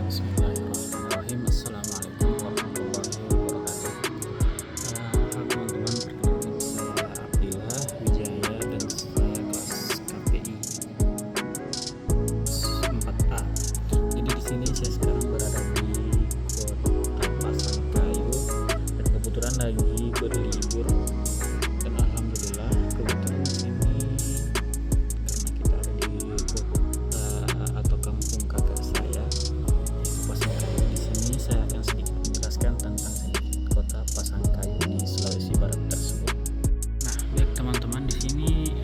Bismillahirrahmanirrahim. Assalamualaikum warahmatullahi wabarakatuh. Teman-teman, perkenalkan saya Abdillah Wijaya dan saya kelas KPI 4A. Jadi di sini saya sekarang berada di Kota Pasangkayu dan kebetulan lagi berlibur, dan alhamdulillah kebetulan di sini karena kita ada di kota atau kampung kakak saya Pasangkayu. Di sini saya akan sedikit menjelaskan tentang kota Pasangkayu di Sulawesi Barat tersebut. Nah, baik teman-teman, di sini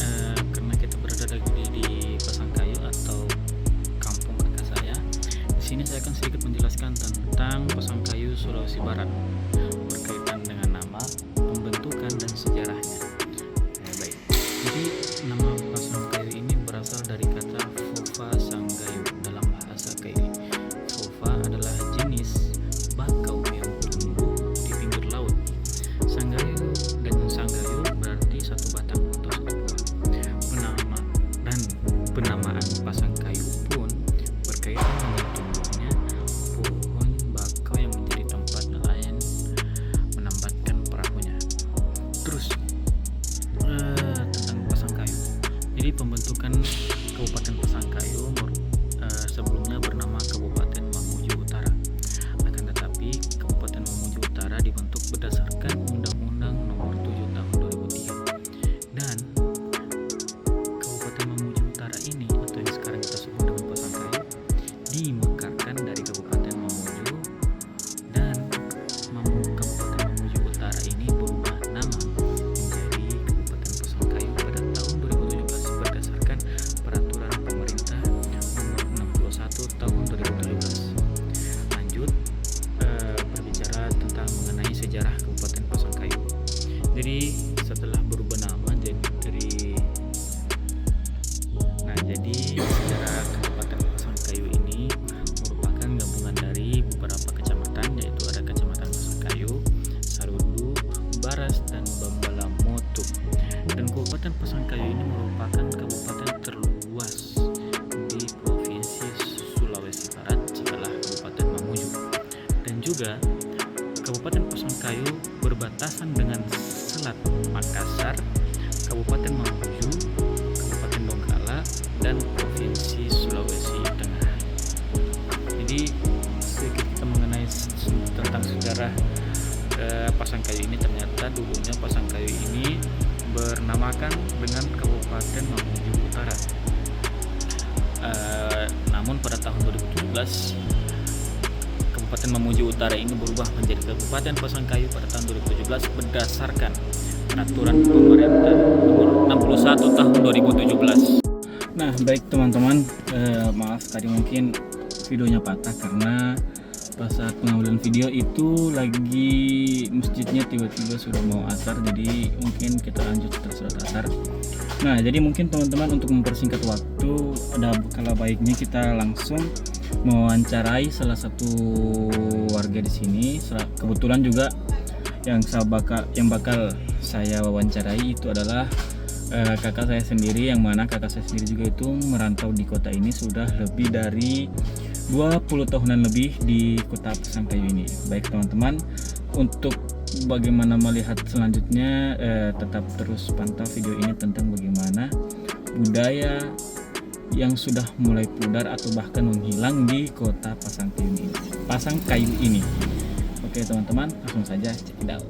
karena kita berada di Pasangkayu atau kampung kakak saya, di sini saya akan sedikit menjelaskan tentang Pasangkayu Sulawesi Barat berkaitan dengan nama, pembentukan dan sejarahnya. Baik. Jadi nama Pasangkayu ini berasal dari kata Fofa Sanggayu dalam bahasa Kaili. Fofa adalah jenis bakau yang tumbuh di pinggir laut. Sanggayu berarti satu batang atau satu buah. Penamaan Pasangkayu pun berkaitan dengan tumbuhnya pohon bakau yang menjadi tempat nelayan menambatkan perahunya. Terus tentang Pasangkayu. Jadi pembentukan Kabupaten Pasangkayu sebelumnya bernama Kabupaten Mamuju Utara. Akan tetapi Kabupaten Mamuju Utara dibentuk berdasarkan Undang-Undang Nomor 7 Tahun 2003. Dan Kabupaten Mamuju Utara ini, atau yang sekarang kita sebut dengan Pasangkayu, dimekarkan dari Kabupaten Mamuju, dan Kabupaten Mamuju Utara ini berubah nama menjadi Kabupaten Pasangkayu pada tahun 2017 berdasarkan Peraturan Pemerintah Nomor 61 Tahun 2017. Lanjut berbicara tentang mengenai sejarah Kabupaten Pasangkayu. Jadi setelah berubah nama jadi sejarah Kabupaten Pasangkayu ini merupakan gabungan dari beberapa kecamatan, yaitu ada Kecamatan Pasangkayu, Sarudu, Baras, dan Bambalamotu. Dan Kabupaten Pasangkayu ini merupakan kabupaten terluas di Provinsi Sulawesi Barat setelah Kabupaten Mamuju. Dan juga Kabupaten Pasangkayu berbatasan dengan Selat Makassar, Kabupaten Mamuju, Kabupaten Donggala, dan Provinsi Sulawesi Tengah. Jadi sedikit kita mengenai tentang sejarah Pasangkayu ini. Ternyata dulunya Pasangkayu ini bernamakan dengan Kabupaten Mamuju Utara. Namun pada tahun 2017 Kabupaten Mamuju Utara ini berubah menjadi Kabupaten Pasangkayu pada tahun 2017 berdasarkan Peraturan Pemerintah Nomor 61 Tahun 2017. Nah, baik teman-teman, maaf tadi mungkin videonya patah karena pas saat pengambilan video itu lagi masjidnya tiba-tiba sudah mau asar, jadi mungkin kita lanjut setelah asar. Nah, jadi mungkin teman-teman untuk mempersingkat waktu, ada kala baiknya kita langsung mewawancarai salah satu warga di sini. Kebetulan juga yang bakal saya wawancarai itu adalah kakak saya sendiri, yang mana kakak saya sendiri juga itu merantau di kota ini sudah lebih dari 20 tahunan lebih di kota Pasangkayu ini. Baik teman-teman, untuk bagaimana melihat selanjutnya, tetap terus pantau video ini tentang bagaimana budaya yang sudah mulai pudar atau bahkan menghilang di kota Pasangkayu ini. Oke teman-teman, langsung saja check it out.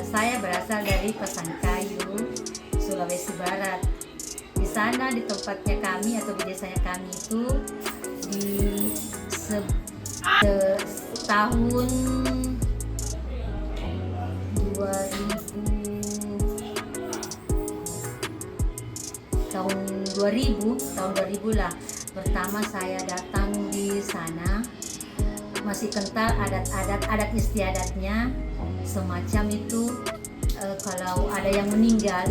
Saya berasal dari Pasangkayu, Sulawesi Barat. Di sana di tempatnya kami atau di desanya kami itu di tahun 2000 lah. Pertama saya datang di sana, masih kental adat istiadatnya semacam itu. Kalau ada yang meninggal,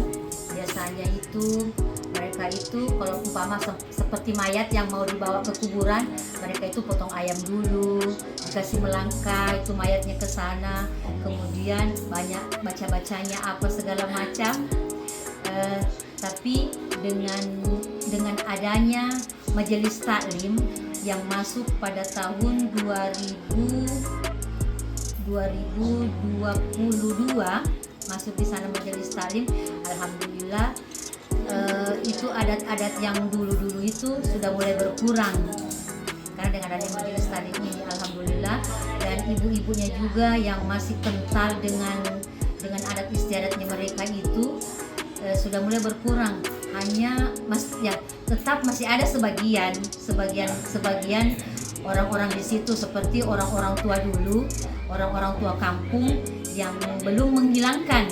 biasanya itu mereka itu kalau umpama seperti mayat yang mau dibawa ke kuburan, mereka itu potong ayam dulu, dikasih melangkah itu mayatnya ke sana, kemudian banyak baca-bacanya apa segala macam. Tapi dengan adanya Majelis Taklim yang masuk pada tahun 2022 masuk di sana Majelis Taklim, alhamdulillah itu adat-adat yang dulu-dulu itu sudah mulai berkurang karena dengan adanya Majelis Taklim ini, alhamdulillah. Dan ibu-ibunya juga yang masih kental dengan adat istiadatnya mereka itu sudah mulai berkurang. Hanya tetap masih ada sebagian orang-orang di situ seperti orang-orang tua dulu, orang-orang tua kampung yang belum menghilangkan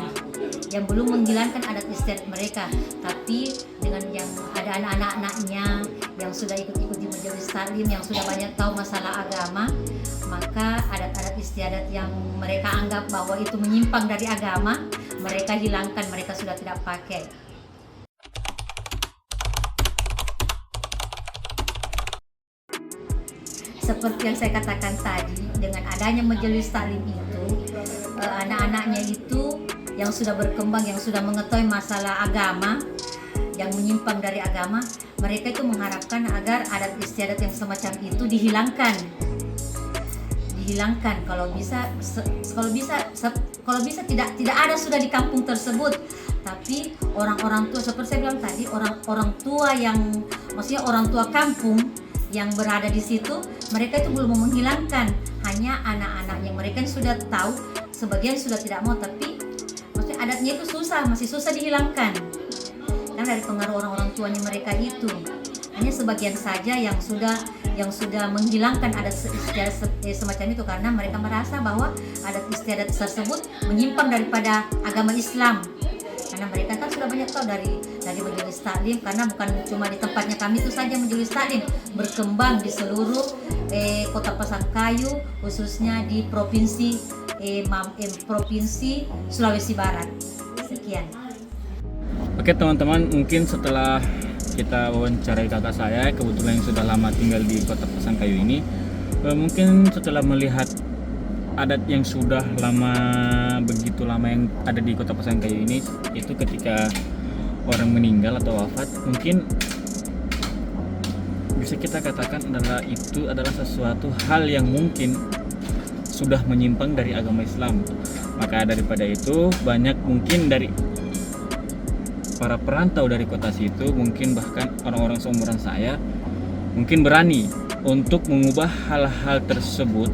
adat istiadat mereka. Tapi dengan yang ada anak-anaknya yang sudah ikut-ikut di Majelis Taklim, yang sudah banyak tahu masalah agama, maka adat-adat istiadat yang mereka anggap bahwa itu menyimpang dari agama, mereka hilangkan, mereka sudah tidak pakai. Seperti yang saya katakan tadi, dengan adanya Majelis Taklim itu, anak-anaknya itu yang sudah berkembang, yang sudah mengetahui masalah agama, yang menyimpang dari agama, mereka itu mengharapkan agar adat istiadat yang semacam itu dihilangkan. Kalau bisa tidak ada sudah di kampung tersebut. Tapi orang-orang tua, seperti saya bilang tadi, orang tua yang maksudnya orang tua kampung yang berada di situ, mereka itu belum mau menghilangkan. Hanya anak-anaknya mereka sudah tahu, sebagian sudah tidak mau, tapi maksudnya adatnya itu masih susah dihilangkan karena dari pengaruh orang-orang tuanya mereka itu. Hanya sebagian saja yang sudah menghilangkan adat istiadat semacam itu karena mereka merasa bahwa adat istiadat tersebut menyimpang daripada agama Islam. Karena mereka kan sudah banyak tahu dari Majelis Taklim, karena bukan cuma di tempatnya kami itu saja Majelis Taklim, berkembang di seluruh Kota Pasangkayu, khususnya di provinsi Sulawesi Barat. Sekian. Oke teman-teman, mungkin setelah kita wawancarai kakak saya, kebetulan yang sudah lama tinggal di Kota Pasangkayu ini, mungkin setelah melihat adat yang sudah begitu lama yang ada di Kota Pasangkayu ini, itu ketika orang meninggal atau wafat, mungkin bisa kita katakan itu adalah sesuatu hal yang mungkin sudah menyimpang dari agama Islam. Maka daripada itu, banyak mungkin dari para perantau dari kota situ, mungkin bahkan orang-orang seumuran saya, mungkin berani untuk mengubah hal-hal tersebut.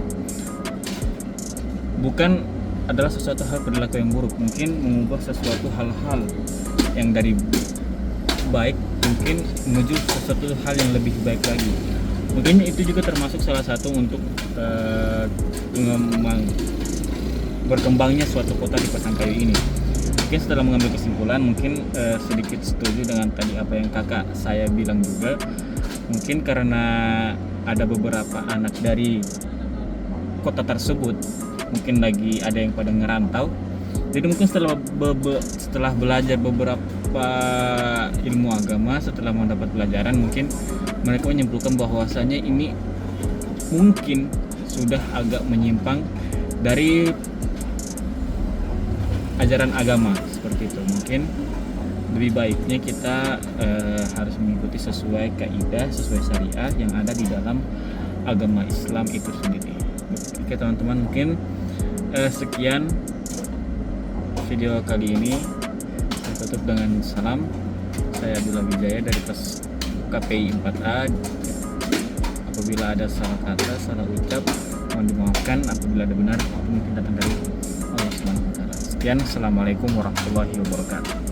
Bukan adalah sesuatu hal perilaku yang buruk, mungkin mengubah sesuatu hal-hal yang dari baik mungkin menuju sesuatu hal yang lebih baik lagi. Mungkin itu juga termasuk salah satu untuk berkembangnya suatu kota di Pasangkayu ini. Mungkin setelah mengambil kesimpulan, mungkin sedikit setuju dengan tadi apa yang kakak saya bilang juga. Mungkin karena ada beberapa anak dari kota tersebut, mungkin lagi ada yang pada ngerantau. Jadi mungkin setelah belajar beberapa ilmu agama, setelah mendapat pelajaran, mungkin mereka menyimpulkan bahwasanya ini mungkin sudah agak menyimpang dari ajaran agama seperti itu. Mungkin lebih baiknya kita harus mengikuti sesuai kaidah, sesuai syariah yang ada di dalam agama Islam itu sendiri. Oke teman-teman, mungkin sekian video kali ini. Saya tutup dengan salam. Saya Abdullah Wijaya dari KPI 4A. Apabila ada salah kata, salah ucap, mohon dimaafkan. Apabila ada benar, mungkin datang dari Allah SWT. Sekian, assalamualaikum warahmatullahi wabarakatuh.